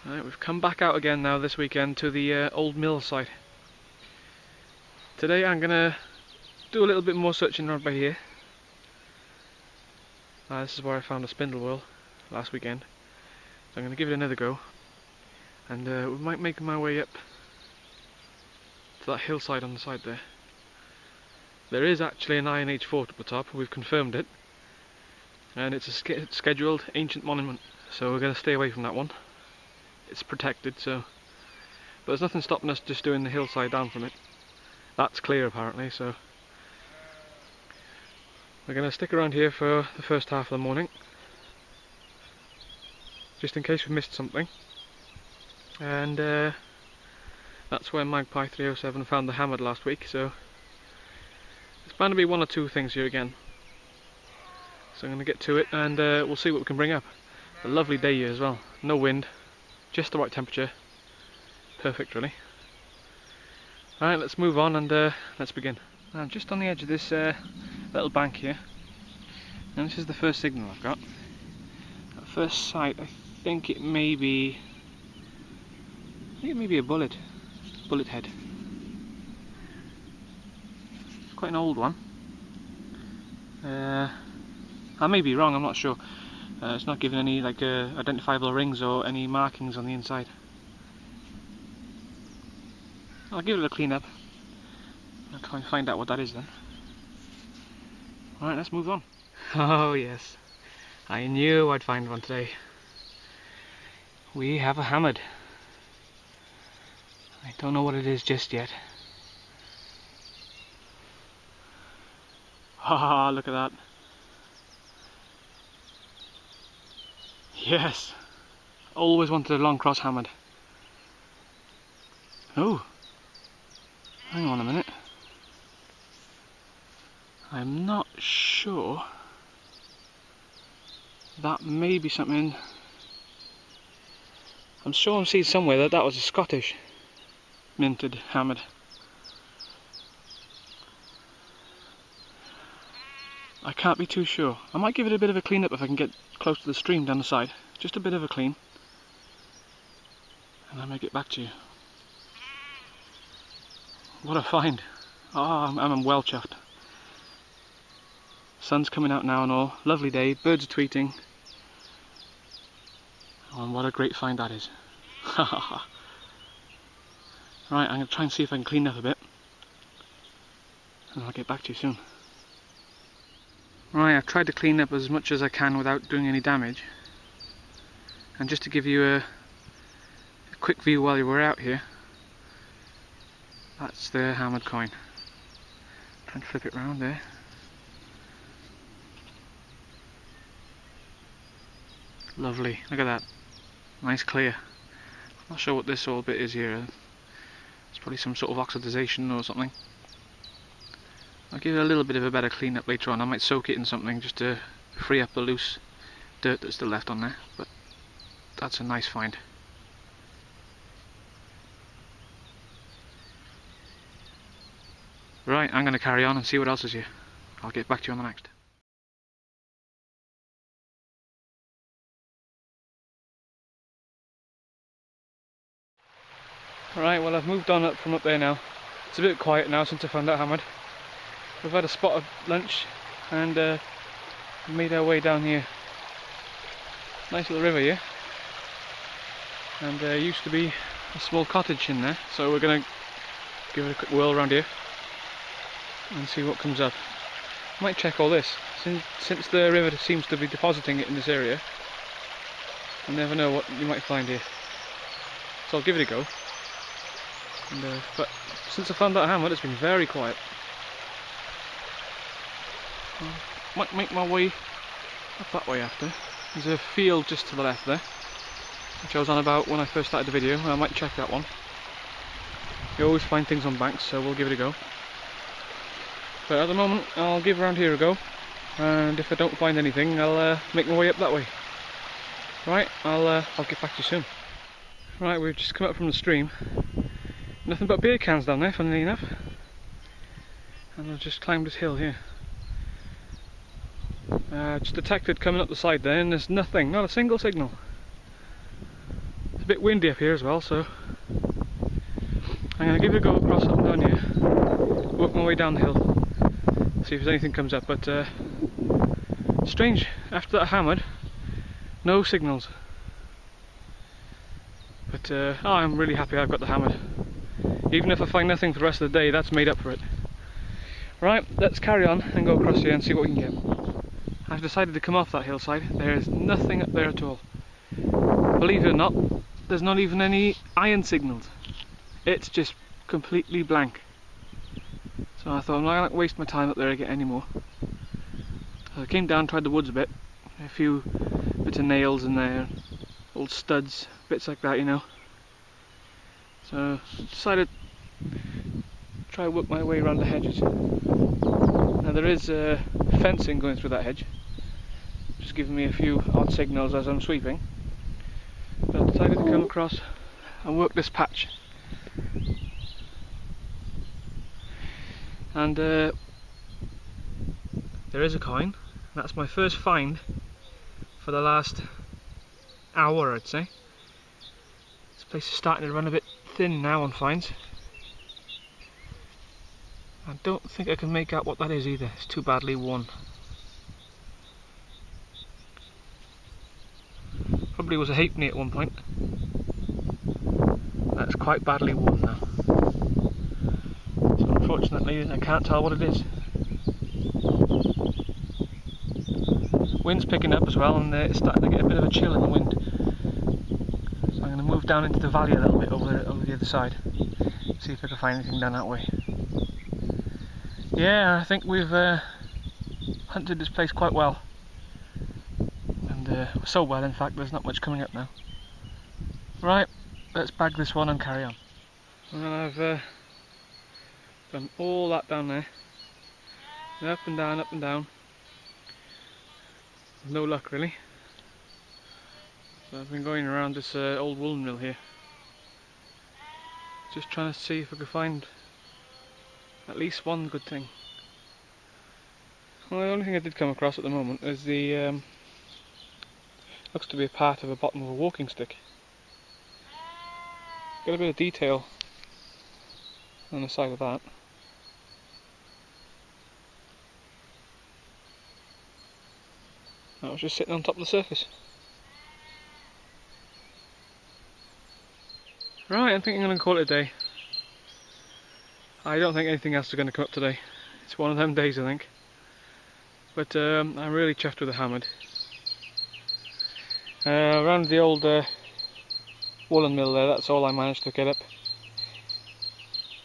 Right, we've come back out again now this weekend to the old mill site. Today I'm gonna do a little bit more searching around by here. This is where I found a spindle whorl last weekend, so I'm gonna give it another go, and we might make my way up to that hillside on the side there. There is actually an Iron Age fort at the top. We've confirmed it, and it's a scheduled ancient monument, so we're gonna stay away from that one. It's protected, so, but there's nothing stopping us just doing the hillside down from it. That's clear apparently, so we're going to stick around here for the first half of the morning, just in case we missed something. And that's where Magpie 307 found the hammer last week, so it's bound to be one or two things here again. So I'm going to get to it, and we'll see what we can bring up. A lovely day here as well, no wind, just the right temperature, perfect really. Alright, let's move on and let's begin. I'm just on the edge of this little bank here, and this is the first signal I've got. At first sight, I think it may be a bullet head. It's quite an old one. I may be wrong, I'm not sure. It's not giving any like identifiable rings or any markings on the inside. I'll give it a clean up. I'll try and find out what that is then. Alright, let's move on. Oh yes, I knew I'd find one today. We have a hammered. I don't know what it is just yet. Haha, look at that. Yes, always wanted a long cross hammered. Oh, hang on a minute. I'm not sure. That may be something. I'm sure I'm seeing somewhere that that was a Scottish minted hammered. I can't be too sure. I might give it a bit of a clean up if I can get close to the stream down the side. Just a bit of a clean, and I may get back to you. What a find. Oh, I'm well chuffed. Sun's coming out now and all. Lovely day, birds are tweeting. Oh, and what a great find that is. Right, I'm going to try and see if I can clean up a bit, and I'll get back to you soon. Right, I've tried to clean up as much as I can without doing any damage. And just to give you a quick view while you were out here, that's the hammered coin. Try and flip it round there. Lovely, look at that. Nice clear. I'm not sure what this whole bit is here. It's probably some sort of oxidization or something. I'll give it a little bit of a better clean up later on. I might soak it in something just to free up the loose dirt that's still left on there, but that's a nice find. Right, I'm going to carry on and see what else is here. I'll get back to you on the next. Right, well I've moved on up from up there now. It's a bit quiet now since I found that hammered. We've had a spot of lunch and made our way down here. Nice little river here. And there used to be a small cottage in there, so we're going to give it a quick whirl around here and see what comes up. Might check all this. Since the river seems to be depositing it in this area, you never know what you might find here. So I'll give it a go. And, but since I found that hammer, it's been very quiet. Might make my way up that way after. There's a field just to the left there, which I was on about when I first started the video. I might check that one. You always find things on banks, so we'll give it a go. But at the moment, I'll give around here a go, and if I don't find anything, I'll make my way up that way. Right, I'll get back to you soon. Right, we've just come up from the stream. Nothing but beer cans down there, funnily enough. And I've just climbed this hill here. Just detected coming up the side there, and there's nothing, not a single signal. It's a bit windy up here as well, so I'm going to give it a go across up and down here, work my way down the hill, see if there's anything comes up. But strange, after that hammered, no signals. But I'm really happy I've got the hammered. Even if I find nothing for the rest of the day, that's made up for it. Right, let's carry on and go across here and see what we can get. I've decided to come off that hillside. There is nothing up there at all. Believe it or not, there's not even any iron signals. It's just completely blank. So I thought I'm not going to waste my time up there again anymore. So I came down, tried the woods a bit. A few bits of nails in there, old studs, bits like that, you know. So decided to try and work my way around the hedges. Now there is fencing going through that hedge, just giving me a few odd signals as I'm sweeping. But I decided to come across and work this patch. And there is a coin. That's my first find for the last hour, I'd say. This place is starting to run a bit thin now on finds. I don't think I can make out what that is either, it's too badly worn. Probably was a halfpenny at one point. That's quite badly worn now. So unfortunately I can't tell what it is. Wind's picking up as well, and it's starting to get a bit of a chill in the wind. So I'm going to move down into the valley a little bit over the other side. See if I can find anything down that way. Yeah, I think we've hunted this place quite well. And so well, in fact, there's not much coming up now. Right, let's bag this one and carry on. And I've done all that down there. And up and down, up and down. No luck really. So I've been going around this old woolen mill here, just trying to see if I could find at least one good thing. Well, the only thing I did come across at the moment is the looks to be a part of the bottom of a walking stick. Got a bit of detail on the side of that. That was just sitting on top of the surface. Right, I think I'm going to call it a day. I don't think anything else is going to come up today. It's one of them days, I think. But I'm really chuffed with the hammered. Around the old woolen mill there, that's all I managed to get up.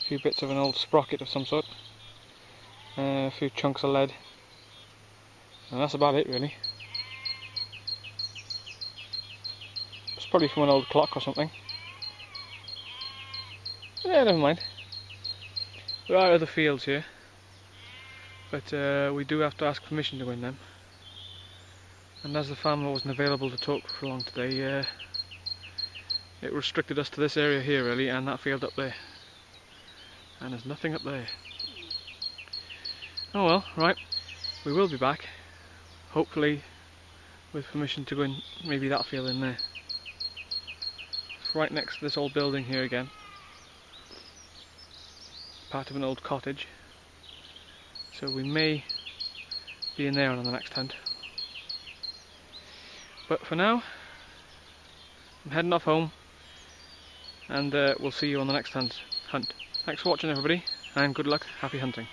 A few bits of an old sprocket of some sort. A few chunks of lead. And that's about it really. It's probably from an old clock or something. Yeah, never mind. There are other fields here, but we do have to ask permission to go in them. And as the farmer wasn't available to talk for long today, it restricted us to this area here really, and that field up there. And there's nothing up there. Oh well, right. We will be back, hopefully with permission to go in maybe that field in there. It's right next to this old building here again. Part of an old cottage, so we may be in there on the next hunt. But for now, I'm heading off home, and we'll see you on the next hunt. Thanks for watching everybody, and good luck, happy hunting.